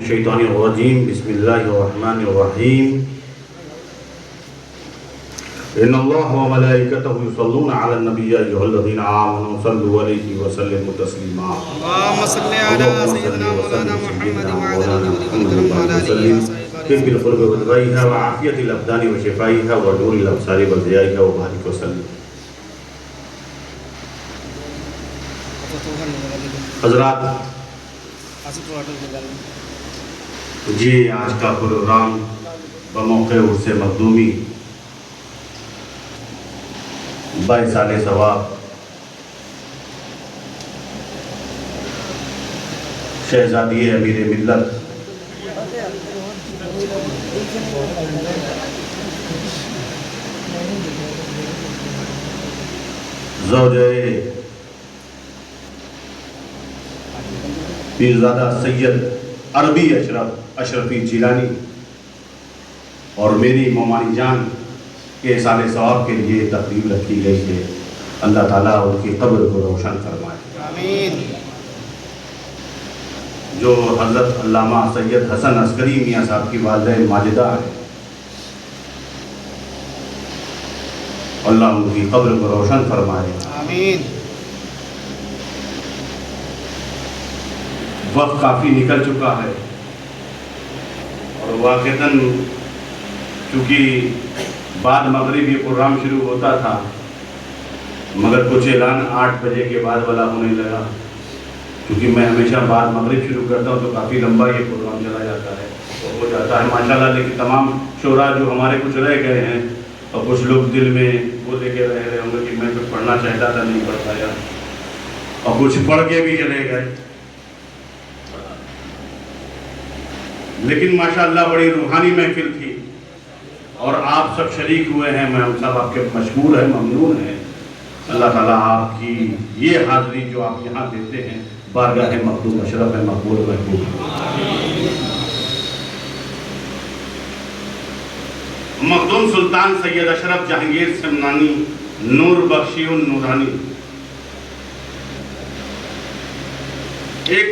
الشیطان الرجیم بسم اللہ الرحمن الرحیم ان اللہ و ملائکتہ یصلون علی النبی ایھا الذین آمنوا صلوا علیہ وسلموا تسلیما اللهم صل على سيدنا مولانا محمد وعلى آله وصحبه وسلم طب القلوب ودوائها وعافیت الابدان وشفائها ونور الابصار وضیائها وبارک وسلم۔ حضرات، جی آج کا پروگرام بموقع عرس مخدومی بائیسال ثواب شہزادی امیر ملت زوجہ پیرزادہ سید عربی اشرفی جیلانی اور میری مومانی جان کے سال ثواب کے لیے تقریب رکھی گئی ہے۔ اللہ تعالیٰ ان کی قبر کو روشن فرمائے آمین۔ جو حضرت علامہ سید حسن عسکری میاں صاحب کی والدہ ماجدہ ہے، اللہ ان کی قبر کو روشن فرمائے آمین۔ وقت کافی نکل چکا ہے اور واقعتاً چونکہ بعد مغرب یہ پروگرام شروع ہوتا تھا، مگر کچھ اعلان 8 بجے کے بعد والا ہونے لگا۔ کیونکہ میں ہمیشہ بعد مغرب شروع کرتا ہوں تو کافی لمبا یہ پروگرام چلا جاتا ہے اور ہو جاتا ہے ماشاءاللہ۔ لیکن تمام شعراء جو ہمارے کچھ رہ گئے ہیں اور کچھ لوگ دل میں وہ لے کے رہ رہے ہوں گے کہ میں کچھ پڑھنا چاہتا تھا نہیں پڑھ پایا، اور کچھ پڑھ کے بھی چلے گئے، لیکن ماشاءاللہ بڑی روحانی محفل تھی اور آپ سب شریک ہوئے ہیں۔ میں سب آپ کے مشکور ہیں، ممنون ہیں۔ اللہ تعالیٰ آپ کی یہ حاضری جو آپ یہاں دیتے ہیں بارگاہ مخدوم اشرف مقبول محبوب۔ مخدوم سلطان سید اشرف جہانگیر سمنانی نور بخشی النورانی ایک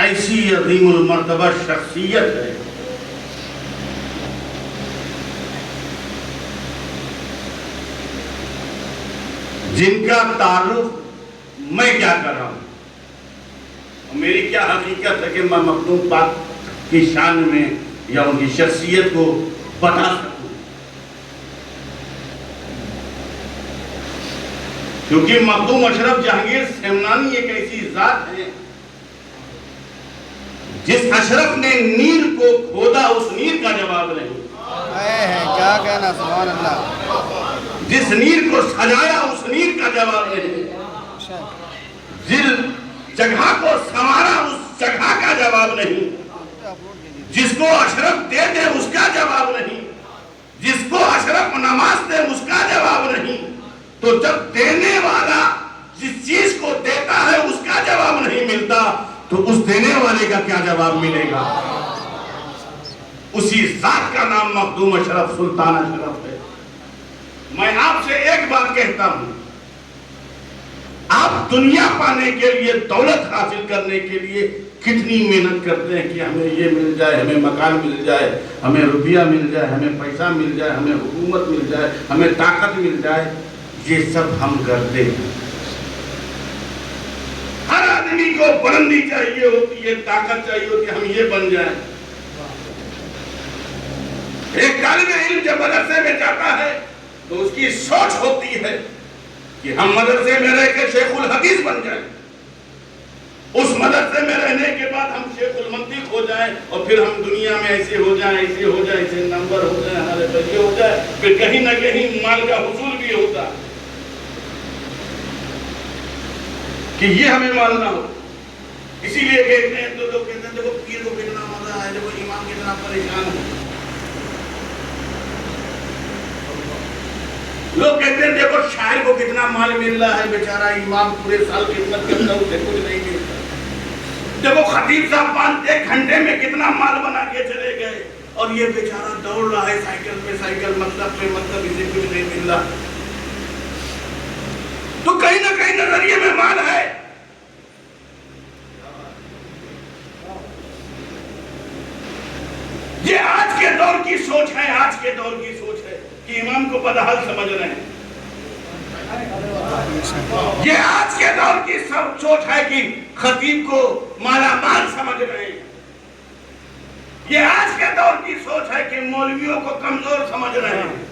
ایسی عظیم المرتبہ شخصیت ہے جن کا تعارف میں کیا کر رہا ہوں، میری کیا حقیقت ہے کہ میں مخدوم پاک کی شان میں یا ان کی شخصیت کو بتا سکوں، کیونکہ مخدوم اشرف جہانگیر سمنانی ایک ایسی ذات ہے جس اشرف نے نیر کو کھودا اس نیر کا جواب نہیں، کیا کہنا، سبحان اللہ۔ جس نیر کو سجایا اس نیر کا جواب نہیں، جس جگہ کو سنوارا اس جگہ کا جواب نہیں، جس کو اشرف دے دے اس کا جواب نہیں، جس کو اشرف نماز دے اس کا جواب نہیں، تو جب دینے والا جس چیز کو دیتا ہے اس کا جواب نہیں ملتا تو اس دینے والے کا کیا جواب ملے گا؟ اسی ذات کا نام مخدوم اشرف سلطان اشرف ہے۔ میں آپ سے ایک بات کہتا ہوں، آپ دنیا پانے کے لیے، دولت حاصل کرنے کے لیے کتنی محنت کرتے ہیں کہ ہمیں یہ مل جائے، ہمیں مکان مل جائے، ہمیں روپیہ مل جائے، ہمیں پیسہ مل جائے، ہمیں حکومت مل جائے، ہمیں طاقت مل جائے، یہ سب ہم کرتے ہیں۔ ہر آدمی کو بلندی چاہیے ہوتی ہے، طاقت چاہیے ہوتی ہے، ہم یہ بن جائیں۔ ایک طالب علم جب مدرسے میں جاتا ہے تو اس کی سوچ ہوتی ہے کہ ہم مدرسے میں رہ کے شیخ الحدیث بن جائیں، اس مدرسے میں رہنے کے بعد ہم شیخ المنطق ہو جائیں، اور پھر ہم دنیا میں ایسے ہو جائیں، ایسے ہو جائیں، ایسے نمبر ہو جائیں، ہمارے درجے ہو جائیں، پھر کہیں نہ کہیں مال کا حصول بھی ہوتا ہے کہ یہ ہمیں ماننا ہو۔ اسی لیے کہتے ہیں تو لوگ کہتے ہیں دیکھو پیر کو کتنا مزہ ہے، دیکھو امام کتنا پریشان ہے، لوگ کہتے ہیں دیکھو شاعر کو کتنا مال مل رہا ہے، بیچارہ امام پورے سال خدمت کرتا ہے اسے کچھ نہیں ملتا، دیکھو خطیب صاحب 1 گھنٹے میں کتنا مال بنا کے چلے گئے، اور یہ بیچارہ دوڑ رہا ہے سائیکل پہ سائیکل، مطلب پہ مطلب، اسے کچھ نہیں مل رہا۔ تو کہیں نہ کہیں نظریے میں مال ہے، کے دور کی سوچ ہے، آج کے دور کی سوچ ہے کہ امام کو بدحال سمجھ رہے ہیں. یہ آج کے دور کی سوچ ہے کہ خطیب کو مالا مال سمجھ رہے ہیں. یہ آج کے دور کی سوچ ہے کہ مولویوں کو کمزور سمجھ رہے ہیں.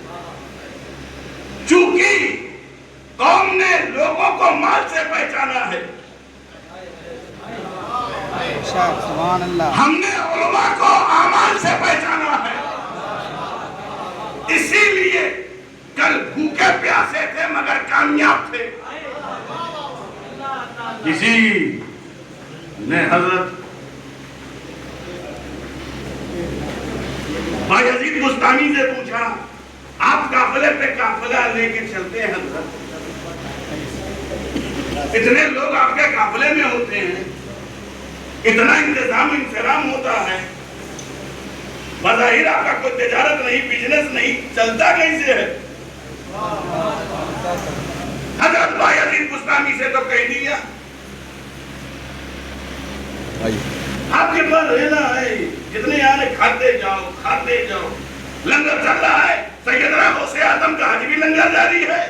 چونکہ قوم نے لوگوں کو مال سے پہچانا ہے، سبحان اللہ. ہم نے علماء کو اعمال سے پہچانا ہے. اسی لیے کل بھوکے پیاسے تھے مگر کامیاب تھے. کسی نے حضرت بایزید بستانی سے پوچھا، آپ قافلے پہ قافلہ لے کے چلتے ہیں حضرت، اتنے لوگ آپ کے قافلے میں ہوتے ہیں، اتنا انتظام انفرام ہوتا ہے، بظاہر آپ کا کوئی تجارت نہیں، بزنس نہیں، چلتا کیسے ہے؟ حضرت بایزید بستانی سے تو کہہ دیا آپ کے پاس رہنا ہے، جتنے آنے کھاتے جاؤ کھاتے جاؤ. لنگر چل رہا ہے، سیدنا غوث اعظم کا حج بھی لنگر جاری ہے،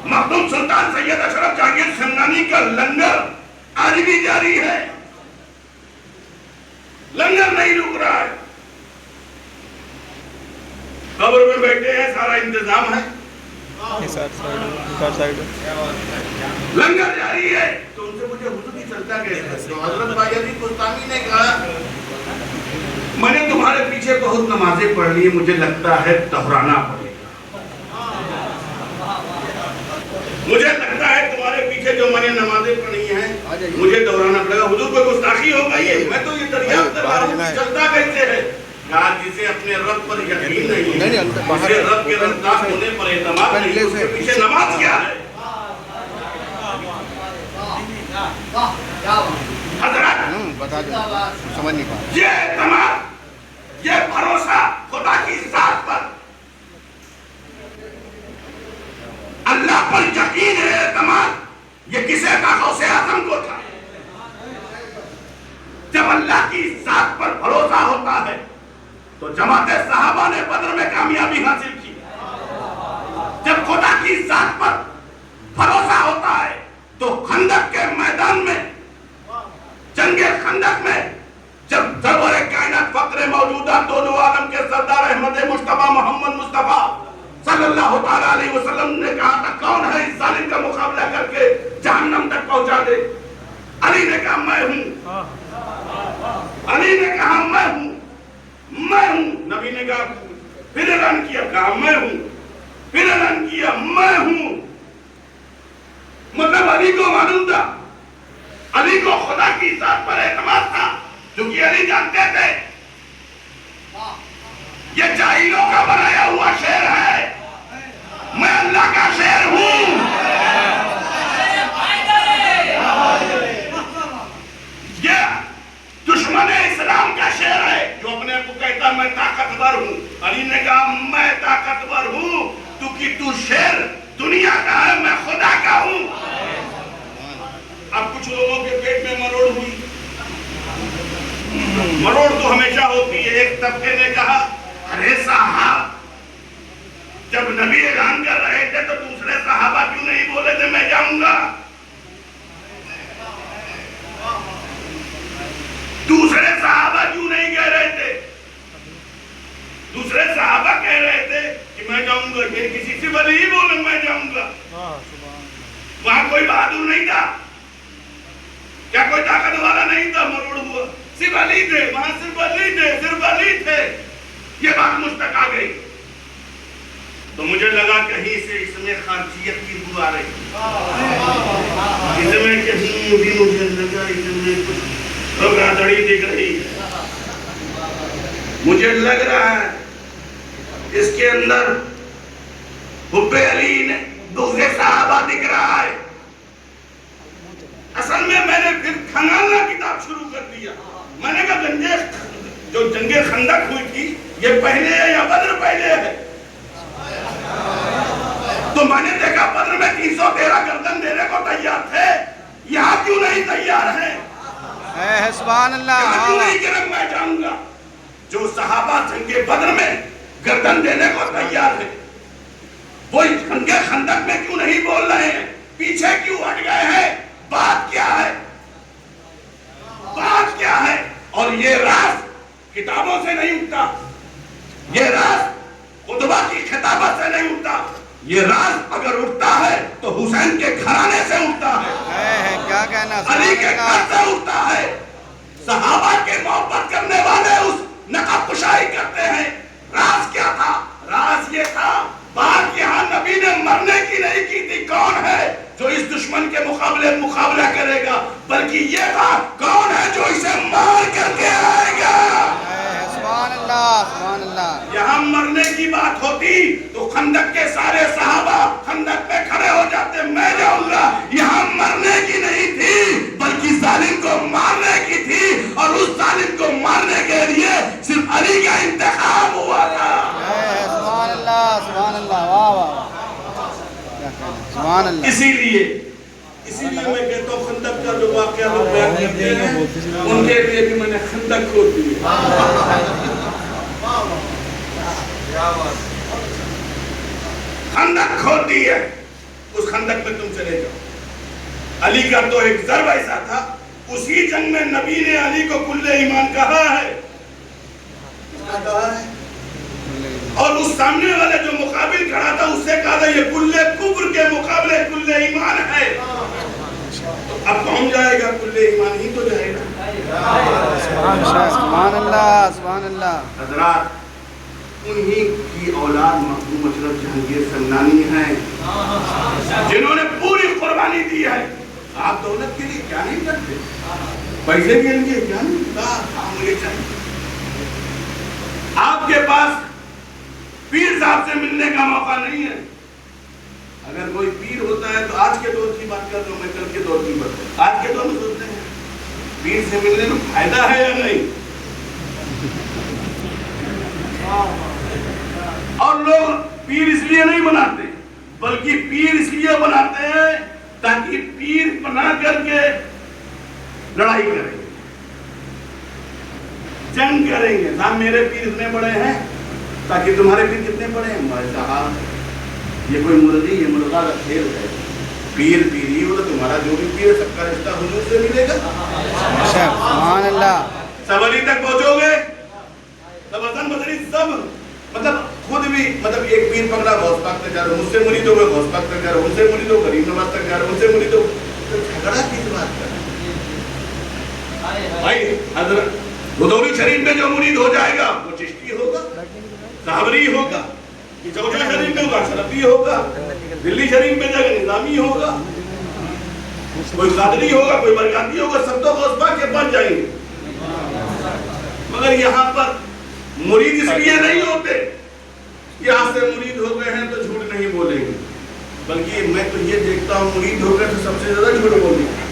مخدوم سلطان سید اشرف جہانگیر سمنانی کا لنگر آج بھی جاری ہے. لنگر نہیں رک رہا ہے. قبر میں بیٹھے ہیں، سارا انتظام ہے، لنگر جاری ہے. تو ان سے مجھے حضور کی چلتا کیسے؟ تو حضرت بایزید بستانی نے کہا، میں نے تمہارے پیچھے بہت نمازیں پڑھ لی، مجھے لگتا ہے دہرانا پڑے گا. مجھے لگتا ہے تمہارے پیچھے جو میں نے نمازیں پڑھی ہیں مجھے دہرانا پڑے گا. حضور کو گستاخی ہو گئی ہے، میں تو یہ دریافت کر رہا ہوں چلتا کیسے ہے؟ کہا جسے اپنے رب پر یقین نہیں ہے، جسے رب کے رضاق ہونے پر اعتماد نہیں، اس کے پیچھے نماز کیا ہے؟ حضرت یہ اعتماد، یہ بھروسہ خدا کی ذات پر، اللہ پر یقین ہے، اعتماد، یہ کسے کا؟ غوث اعظم کو تھا. جب اللہ کی ذات پر بھروسہ ہوتا ہے تو جماعت صحابہ نے بدر میں کامیابی حاصل کی. جب خدا کی ذات پر بھروسہ ہوتا ہے تو خندق کے میدان میں، جنگ خندق میں، جب سرور کائنات فقر موجودہ دونوں عالم کے سردار احمد مصطفیٰ محمد مصطفیٰ صلی اللہ تعالیٰ علیہ وسلم نے کہا تھا کون ہے اس ظالم کا مقابلہ کر کے جہنم تک پہنچا دے؟ علی نے کہا میں ہوں. علی نے کہا میں ہوں، میں ہوں. نبی نے کہا پھر اعلان کیا، کہا میں ہوں، پھر اعلان کیا میں ہوں. مطلب علی کو معلوم تھا، علی کو خدا کی ذات پر اعتماد تھا، کیونکہ علی جانتے تھے یہ جاہلوں کا بنایا ہوا شعر ہے، میں اللہ کا شعر ہوں. یہ دشمن اسلام کا شعر ہے جو اپنے آپ کو کہتا میں طاقتور ہوں. علی نے کہا میں طاقتور ہوں کیونکہ تو شعر دنیا کا ہے، میں خدا کا ہوں. اب کچھ لوگوں کے پیٹ میں مروڑ ہوئی. مروڑ تو ہمیشہ ہوتی ہے. ایک طبقے نے کہا ارے صاحب جب نبی اعلان کر رہے تھے تو دوسرے صحابہ کیوں نہیں بولے تھے میں جاؤں گا؟ دوسرے صحابہ کیوں نہیں کہہ رہے تھے؟ دوسرے صحابہ کہہ رہے تھے کہ میں جاؤں گا، پھر کسی سے بھلے ہی بولے میں جاؤں گا. وہاں کوئی بہادر نہیں تھا کیا؟ کوئی طاقت والا نہیں تھا؟ مروڑ ہوا. صرف علی تھے وہاں، صرف علی تھے، صرف علی تھے. یہ بات مجھ تک آ گئی تو مجھے لگا کہیں سے اس میں خارجیت کی بو آ رہی. اس میں کہیں بھی مجھے لگا اس میں کچھ دھوکھادڑی دکھ رہی ہے. مجھے لگ رہا ہے اس کے اندر حب علی نے دوسرے صحابہ دکھ رہا ہے. اصل میں نے پھر کھنگالنا کتاب شروع کر دیا. میں نے کہا جو جنگ خندق ہوئی تھی یہ پہلے ہے یا بدر پہلے ہے؟ تو میں نے دیکھا بدر میں 313 گردن دینے کو تیار تھے، یہاں کیوں نہیں تیار ہیں؟ سبحان اللہ. یہاں کیوں نہیں کہ میں جاؤں گا؟ جو صحابہ گردن دینے کو تیار ہے. وہ جنگ خندق میں کیوں نہیں بول رہے ہیں؟ پیچھے کیوں ہٹ گئے ہیں؟ بات کیا ہے؟ بات کیا ہے؟ اور یہ راز کتابوں سے نہیں اٹھتا، یہ راز خطبہ کی خطابت سے نہیں اٹھتا. یہ راز اگر اٹھتا ہے تو حسین کے گھرانے سے اٹھتا ہے، کیا کہنا، علی کے گھر سے اٹھتا ہے. صحابہ کے محبت کرنے والے اس نقاب کشائی کرتے ہیں. راز کیا تھا؟ راز یہ تھا، بات یہاں نبی نے مرنے کی نہیں کی تھی کون ہے جو اس دشمن کے مقابلہ کرے گا، بلکہ یہ تھا کون ہے جو اسے مار کر کے آئے گا. سبحان اللہ، سبحان اللہ. یہاں مرنے کی بات ہوتی تو خندق کے سارے صحابہ خندق پہ کھڑے ہو جاتے، میں جاؤں گا. یہاں مرنے کی نہیں تھی بلکہ ظالم کو مارنے کی تھی، اور اس ظالم کو مارنے کے لیے صرف علی کا انتخاب ہوا تھا. سبحان اللہ، سبحان اللہ، واہ واہ، سبحان اللہ. اسی لیے میں کہتا ہوں خندق کا جو واقعہ لوگ بیان کرتے ہیں ان کے لیے بھی میں نے خندق کھود دی. خندق کھود دی ہے، اس خندق میں تم چلے جاؤ. علی کا تو ایک ضرب ایسا تھا، اسی جنگ میں نبی نے علی کو کل ایمان کہا ہے. اور اس سامنے والے جو مقابل کھڑا تھا اس سے کہا تھا یہ کل کفر کے مقابلے کل ایمان ہے. تو اب کون جائے گا؟ کل ایمان ہی تو جائے گا. سبحان اللہ، سبحان اللہ. حضرات، انہی کی اولاد محبوب اشرف جہانگیر سمنانی ہیں جنہوں نے پوری قربانی دی ہے. آپ دولت کے لیے کیا نہیں کرتے؟ پیسے کے لیے کیا نہیں کرتا؟ مجھے چاہیے آپ کے پاس پیر صاحب سے ملنے کا موقع نہیں ہے. اگر کوئی پیر ہوتا ہے تو آج کے دور کی بات کر رہا ہوں میں، کل کے دور کی بات. آج کے دور میں سوچتے ہیں پیر سے ملنے میں فائدہ ہے یا نہیں. اور لوگ پیر اس لیے نہیں بناتے بلکہ پیر اس لیے بناتے ہیں تاکہ پیر بنا کر کے لڑائی کریں گے، جنگ کریں گے. صاحب میرے پیر اتنے بڑے ہیں تاکہ تمہارے پیر کتنے بڑے ہیں. بھائی صاحب یہ کوئی مرغی، یہ مرغا کا کھیل ہے. پیر پیری ہو تو تمہارا جو بھی پیر سب کا رشتہ حضور سے ملے گا. سبحان اللہ. سب علی تک پہنچو گے، سب حسن بصری سب، مطلب خود بھی مطلب ایک پیر پکڑا غوث پاک تک جا رہا ہوں، مجھ سے مرید ہو گئے غوث پاک تک جا رہا ہوں، ان سے مرید ہو غریب نواز تک جا رہا ہوں، ان سے مرید ہو. تو جھگڑا کس بات کا؟ بھائی حضرت غدوری شریف میں جو مرید ہو جائے گا وہ چشتی ہوگا، صحابری ہوگا، چوچا شریف میں ہوگا شرفی ہوگا، دلی شریف میں جگہ نظامی ہوگا، کوئی قادری ہوگا، کوئی برکاتی ہوگا. سب تو غوث پاک کے پاس جائیں گے. مگر یہاں پر مرید اس لیے نہیں ہوتے، یہاں سے مرید ہو گئے ہیں تو جھوٹ نہیں بولیں گے، بلکہ میں تو یہ دیکھتا ہوں مرید ہو گئے تو سب سے زیادہ جھوٹ بولیں گے.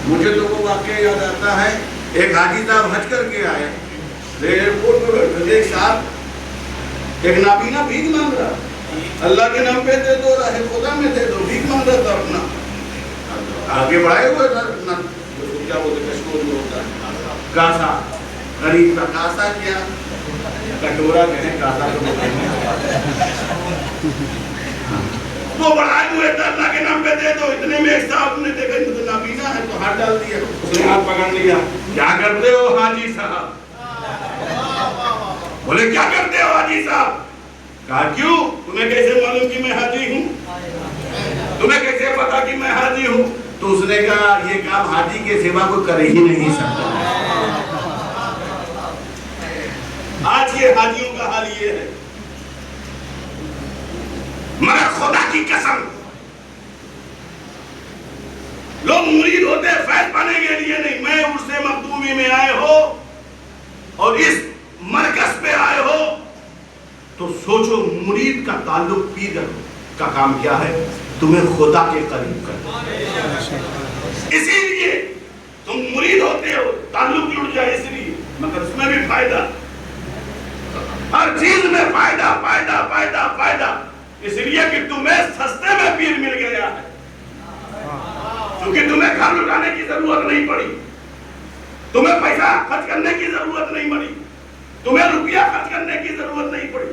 مجھے تو وہ واقعہ یاد آتا ہے، ایک حاجی صاحب حج کر کے آئے، ایئرپورٹ پہ بیٹھے، ایک صاحب ایک نابینا بھیک مانگ رہا، اللہ کے نام پہ دے دو، راہ خدا میں دے دو، بھیک مانگ رہا تھا اپنا. آگے بڑھائے ہوئے تھا اپنا کیا بولتے کشکول جو ہوتا ہے کاسا، غریب کا کاسا کیا کٹورا کہیں کاسا کو بولتے ہیں. وہ بڑھائے ہوئے تھے، اللہ کے نام پہ دے دو. اتنے میں ایک صاحب نے دیکھا یہ تو نابینا ہے تو ہاتھ ڈال دیا، اس نے ہاتھ پکڑ لیا. کیا کرتے ہو حاجی صاحب؟ بولے کیا کرتے ہو حاجی صاحب؟ کہا کیوں؟ تمہیں کیسے معلوم کہ میں حاجی ہوں؟ تمہیں کیسے پتا کہ میں حاجی ہوں؟ تو اس نے کہا یہ کام حاجی کے سوا کوئی کر ہی نہیں سکتا. آج یہ حاجیوں کا حال یہ ہے. مگر خدا کی قسم لوگ مرید ہوتے فیض پانے کے لیے نہیں. میں عرص مخدومی میں آئے ہو اور اس مرکز پہ آئے ہو تو سوچو مرید کا تعلق پیر کا کام کیا ہے؟ تمہیں خدا کے قریب کرنا. اسی لیے تم مرید ہوتے ہو، تعلق جڑ جائے اس لیے، مگر اس میں بھی فائدہ، ہر چیز میں فائدہ فائدہ فائدہ فائدہ. اس لیے کہ تمہیں سستے میں پیر مل گیا ہے، کیونکہ تمہیں گھر لٹانے کی ضرورت نہیں پڑی، تمہیں پیسہ خرچ کرنے کی ضرورت نہیں پڑی، تمہیں روپیہ خرچ کرنے کی ضرورت نہیں پڑی.